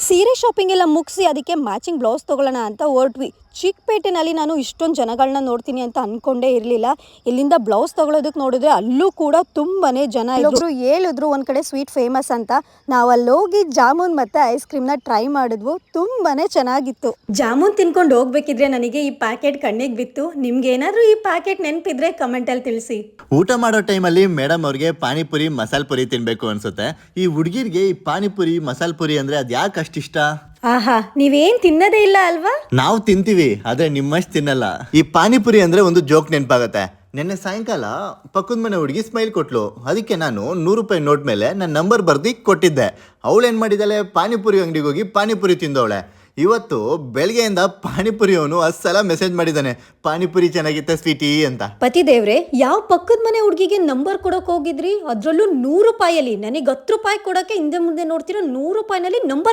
ಸೀರೆ ಶಾಪಿಂಗ್ ಎಲ್ಲ ಮುಗಿಸಿ ಅದಕ್ಕೆ ಮ್ಯಾಚಿಂಗ್ ಬ್ಲೌಸ್ ತೊಗೊಳ್ಳೋಣ ಅಂತ ಹೊರಟ್ವಿ. ಚಿಕ್ಕಪೇಟೆನಲ್ಲಿ ನಾನು ಇಷ್ಟೊಂದು ಜನಗಳನ್ನ ನೋಡ್ತೀನಿ ಅಂತ ಅಂದ್ಕೊಂಡೇ ಇರಲಿಲ್ಲ. ಇಲ್ಲಿಂದ ಬ್ಲೌಸ್ ತೊಗೊಳೋದಕ್ಕೆ ನೋಡಿದ್ರೆ ಅಲ್ಲೂ ಕೂಡ ತುಂಬಾ ಜನ ಇದ್ರು. ಹೇಳಿದ್ರು ಒಂದು ಕಡೆ ಸ್ವೀಟ್ ಫೇಮಸ್ ಅಂತ. ನಾವು ಅಲ್ಲಿ ಹೋಗಿ ಜಾಮೂನ್ ಮತ್ತು ಐಸ್ ಕ್ರೀಮ್ನ ಟ್ರೈ ಮಾಡಿದ್ವು. ತುಂಬಾ ಚೆನ್ನಾಗಿತ್ತು. ಜಾಮೂನ್ ತಿನ್ಕೊಂಡು ಹೋಗ್ಬೇಕಿದ್ರೆ ನನಗೆ ಈ ಪ್ಯಾಕೆಟ್ ಕಣ್ಣಿಗೆ ಬಿತ್ತು. ನಿಮ್ಗೆ ಏನಾದರೂ ಈ ಪ್ಯಾಕೆಟ್ ನೆನಪಿದ್ರೆ ಕಮೆಂಟಲ್ಲಿ ತಿಳಿಸಿ. ಊಟ ಮಾಡೋ ಟೈಮಲ್ಲಿ ಮೇಡಮ್ ಅವ್ರಿಗೆ ಪಾನಿಪುರಿ ಮಸಾಲೆ ಪುರಿ ತಿನ್ಬೇಕು ಅನ್ಸುತ್ತೆ. ಈ ಹುಡುಗಿರ್ಗೆ ಈ ಪಾನಿಪುರಿ ಮಸಾಲೆ ಪುರಿ ಅಂದ್ರೆ ಅದು ಯಾಕೆ ಅಷ್ಟಿಷ್ಟ? ಆಹಾ, ನೀವೇನ್ ತಿನ್ನೋದೇ ಇಲ್ಲ ಅಲ್ವಾ? ನಾವು ತಿಂತೀವಿ, ಆದ್ರೆ ನಿಮ್ಮಷ್ಟು ತಿನ್ನಲ್ಲ. ಈ ಪಾನಿಪುರಿ ಅಂದ್ರೆ ಒಂದು ಜೋಕ್ ನೆನಪಾಗತ್ತೆ. ನಿನ್ನೆ ಸಾಯಂಕಾಲ ಪಕ್ಕದ ಮನೆ ಹುಡುಗಿ ಸ್ಮೈಲ್ ಕೊಟ್ಲು. ಅದಕ್ಕೆ ನಾನು 100 ರೂಪಾಯಿ ನೋಟ್ ಮೇಲೆ ನನ್ನ ನಂಬರ್ ಬರ್ದು ಕೊಟ್ಟಿದ್ದೆ. ಅವಳೇನ್ ಮಾಡಿದಾಳೆ, ಪಾನಿಪುರಿ ಅಂಗಡಿಗೆ ಹೋಗಿ ಪಾನಿಪುರಿ ತಿಂದವಳೆ. ಇವತ್ತು ಬೆಳಗ್ಗೆಯಿಂದ ಪಾನಿಪುರಿಯವನು 10 ಸಲ ಮೆಸೇಜ್ ಮಾಡಿದ್ದಾನೆ, ಪಾನಿಪುರಿ ಚೆನ್ನಾಗಿತ್ತ ಸ್ವೀಟಿ ಅಂತ. ಪತಿ ದೇವ್ರೆ, ಯಾವ ಪಕ್ಕದ ಮನೆ ಹುಡುಗಿಗೆ ನಂಬರ್ ಕೊಡಕ್ ಹೋಗಿದ್ರಿ? ಅದ್ರಲ್ಲೂ 100 ರೂಪಾಯಲ್ಲಿ. ನನಗೆ 10 ರೂಪಾಯಿ ಕೊಡಕ್ಕೆ ಹಿಂದೆ ಮುಂದೆ ನೋಡ್ತಿರೋ 100 ರೂಪಾಯಿನಲ್ಲಿ ನಂಬರ್